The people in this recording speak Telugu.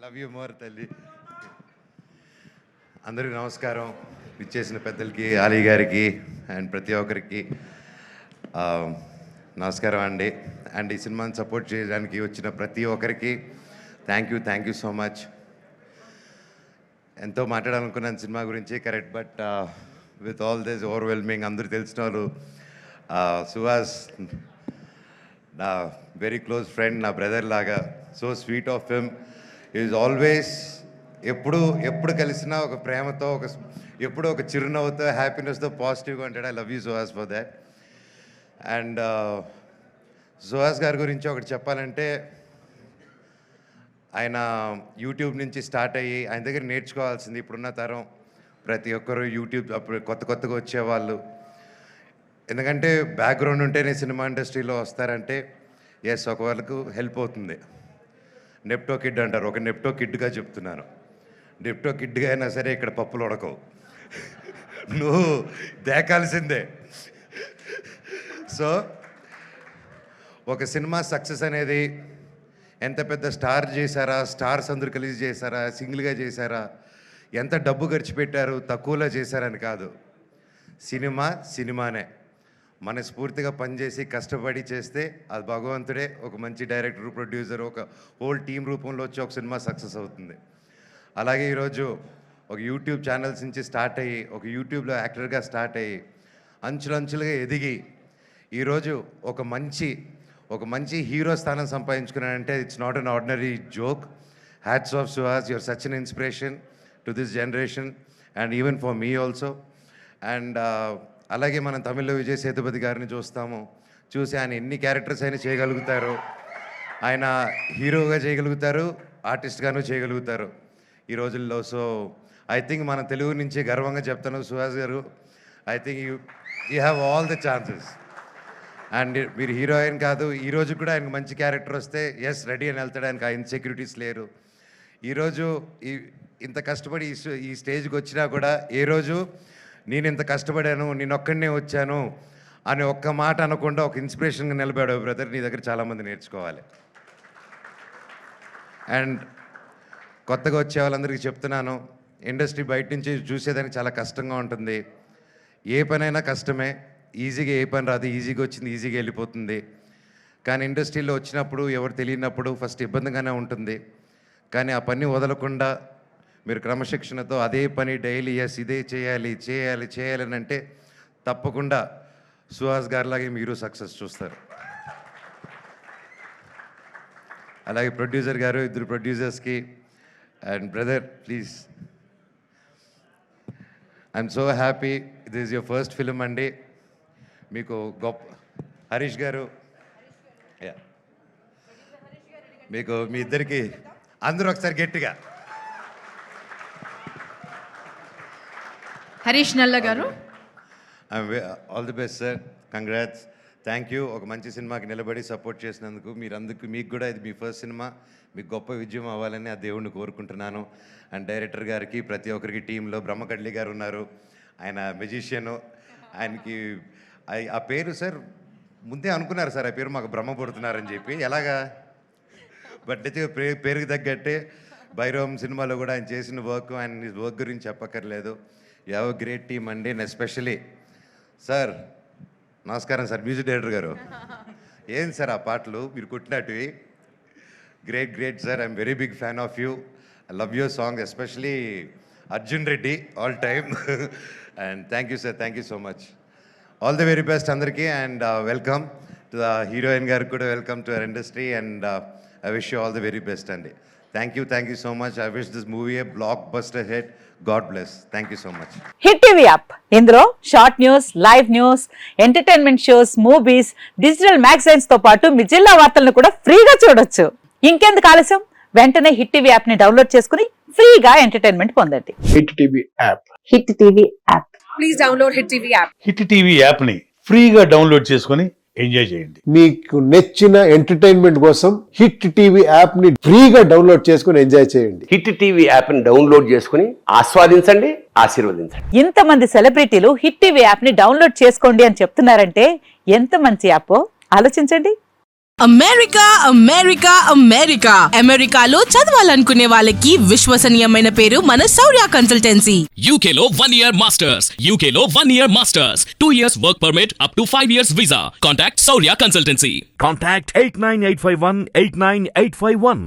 లవ్ యూ మోర్ తల్లి. అందరికీ నమస్కారం. ఇచ్చేసిన పెద్దలకి, ఆలీ గారికి అండ్ ప్రతి ఒక్కరికి నమస్కారం అండి. అండ్ ఈ సినిమాని సపోర్ట్ చేయడానికి వచ్చిన ప్రతి ఒక్కరికి థ్యాంక్ యూ సో మచ్. ఎంతో మాట్లాడాలనుకున్నాను సినిమా గురించి, correct. But with all this overwhelming, అందరూ తెలిసిన వాళ్ళు, సుహాస్ నా వెరీ క్లోజ్ ఫ్రెండ్, నా బ్రదర్ లాగా, so sweet of him. Is always ఎప్పుడు కలిసినా ఒక ప్రేమతో, ఎప్పుడు ఒక చిరునవ్వుతో, హ్యాపీనెస్తో, పాజిటివ్గా ఉంటాడు. I love you Suhas for that. And Suhas గారి గురించి ఒకటి చెప్పాలంటే, ఆయన యూట్యూబ్ నుంచి స్టార్ట్ అయ్యి ఆయన దగ్గర నేర్చుకోవాల్సింది ఇప్పుడున్న తరం ప్రతి ఒక్కరు. యూట్యూబ్ అప్పుడు కొత్తగా వచ్చేవాళ్ళు, ఎందుకంటే బ్యాక్గ్రౌండ్ ఉంటేనే సినిమా ఇండస్ట్రీలో వస్తారంటే ఎస్, ఒక వాళ్ళకు హెల్ప్ అవుతుంది. నెప్టో కిడ్ అంటారు, ఒక నెప్టో కిడ్గా చెప్తున్నాను. నెప్టో కిడ్గా అయినా సరే ఇక్కడ పప్పులు ఉడకవు, నువ్వు దేకాల్సిందే. సో ఒక సినిమా సక్సెస్ అనేది ఎంత పెద్ద స్టార్స్ అందరూ కలిసి చేశారా, సింగిల్గా చేశారా, ఎంత డబ్బు ఖర్చు పెట్టారు, తక్కువలో చేశారని కాదు. సినిమానే మనస్ఫూర్తిగా పనిచేసి కష్టపడి చేస్తే అది భగవంతుడే ఒక మంచి డైరెక్టర్, ప్రొడ్యూసర్, ఒక హోల్ టీం రూపంలో వచ్చి ఒక సినిమా సక్సెస్ అవుతుంది. అలాగే ఈరోజు ఒక యూట్యూబ్ ఛానల్స్ నుంచి స్టార్ట్ అయ్యి, ఒక యూట్యూబ్లో యాక్టర్గా స్టార్ట్ అయ్యి, అంచులంచులుగా ఎదిగి ఈరోజు ఒక మంచి హీరో స్థానం సంపాదించుకున్నానంటే it's not an ordinary joke. Hats off Suhas, your such an inspiration to this generation and even for me also. And అలాగే మనం తమిళ్లో విజయ్ సేతుపతి గారిని చూసి ఆయన ఎన్ని క్యారెక్టర్స్ అయినా చేయగలుగుతారు. ఆయన హీరోగా చేయగలుగుతారు, ఆర్టిస్ట్గాను చేయగలుగుతారు ఈ రోజుల్లో. సో ఐ థింక్ మన తెలుగు నుంచి గర్వంగా చెప్తాను, సుహాస్ గారు, I think you have all the chances. And మీరు హీరోయిన్ కాదు, ఈరోజు కూడా ఆయనకు మంచి క్యారెక్టర్ వస్తే ఎస్ రెడీ అని వెళ్తాడు. ఆయనకు ఆ ఇన్సెక్యూరిటీస్ లేరు. ఈరోజు ఇంత కష్టపడి ఈ స్టేజ్కి వచ్చినా కూడా ఏ రోజు నేను ఇంత కష్టపడాను, నేను ఒక్కడనే వచ్చాను అని ఒక్క మాట అనకుండా ఒక ఇన్స్పిరేషన్గా నిలబడావు బ్రదర్. నీ దగ్గర చాలామంది నేర్చుకోవాలి. అండ్ కొత్తగా వచ్చే వాళ్ళందరికీ చెప్తున్నాను, ఇండస్ట్రీ బయట నుంచి చూసేదానికి చాలా కష్టంగా ఉంటుంది. ఏ పనైనా కష్టమే, ఈజీగా ఏ పని రాదు, ఈజీగా వచ్చింది ఈజీగా వెళ్ళిపోతుంది. కానీ ఇండస్ట్రీలో వచ్చినప్పుడు ఎవరు తెలియనప్పుడు ఫస్ట్ ఇబ్బందిగానే ఉంటుంది. కానీ ఆ పని వదలకుండా మీరు క్రమశిక్షణతో అదే పని డైలీ ఎస్ ఇదే చేయాలి అని అంటే తప్పకుండా సుహాస్ గారిలాగే మీరు సక్సెస్ చూస్తారు. అలాగే ప్రొడ్యూసర్ గారు, ఇద్దరు ప్రొడ్యూసర్స్కి and brother please, I'm so happy. This is your first film అండి. మీకు గొప్ప హరీష్ గారు, మీకు మీ ఇద్దరికి అందరూ ఒకసారి గట్టిగా హరీష్ నల్ల గారు, all the best sir, congrats, thank you. ఒక మంచి సినిమాకి నిలబడి సపోర్ట్ చేసినందుకు మీకు కూడా ఇది మీ ఫస్ట్ సినిమా, మీకు గొప్ప విజయం అవ్వాలని ఆ దేవుణ్ణి కోరుకుంటున్నాను. అండ్ డైరెక్టర్ గారికి, ప్రతి ఒక్కరికి, టీంలో బ్రహ్మకడ్లి గారు ఉన్నారు, ఆయన మెజిషియను. ఆయనకి ఆ పేరు సార్ ముందే అనుకున్నారు సార్, ఆ పేరు మాకు బ్రహ్మపుడుతున్నారని చెప్పి, ఎలాగా బట్ అయితే పేరుకి తగ్గట్టే భైరవం సినిమాలో కూడా ఆయన చేసిన ఆయన వర్క్ గురించి చెప్పక్కర్లేదు. You have a great team అండి. అండ్ ఎస్పెషలీ సార్, నమస్కారం సార్, మ్యూజిక్ డైరెక్టర్ గారు, ఏం సార్ ఆ పాటలు మీరు కొట్టినట్టువి, great sir. I'm very big fan of you. I love your song, especially Arjun Reddy all time. And thank you sir, thank you so much. All the very best అందరికీ. And welcome to the heroine గారికి కూడా, welcome to our industry. And I wish you all the very best అండి. Thank you so much. I wish this movie a blockbuster hit. God bless. Thank you so much. Hit TV app, ఇందులో short news, live news, entertainment shows, movies, digital magazines తో పాటు మీ జిల్లా వార్తలను కూడా ఫ్రీగా చూడొచ్చు. ఇంకెందుకు ఆలస్యం, వెంటనే హిట్ టీవీ యాప్ ని డౌన్లోడ్ చేసుకుని ఫ్రీగా ఎంటర్టైన్మెంట్ పొందండి. Hit TV app, hit TV app, please download hit TV app. Hit TV app ని ఫ్రీగా డౌన్లోడ్ చేసుకుని ఎంజాయ్ చేయండి. మీకు నచ్చిన ఎంటర్టైన్మెంట్ కోసం హిట్ టీవీ యాప్ ని ఫ్రీగా డౌన్లోడ్ చేసుకుని ఎంజాయ్ చేయండి. హిట్ టీవీ యాప్ ని డౌన్లోడ్ చేసుకుని ఆస్వాదించండి, ఆశీర్వదించండి. ఇంతమంది సెలబ్రిటీలు హిట్ టీవీ యాప్ ని డౌన్లోడ్ చేసుకోండి అని చెప్తున్నారంటే ఎంత మంచి యాప్ ఆలోచించండి. అమెరికా అమెరికా అమెరికా అమెరికాలో చదవాలనుకునే వాళ్ళకి విశ్వసనీయమైన పేరు మన శౌర్య కన్సల్టెన్సీ. UK లో 1 year masters. UK లో 1 year masters. 2 years work permit up to 5 years visa. Contact Saurya Consultancy. Contact 89851 89851.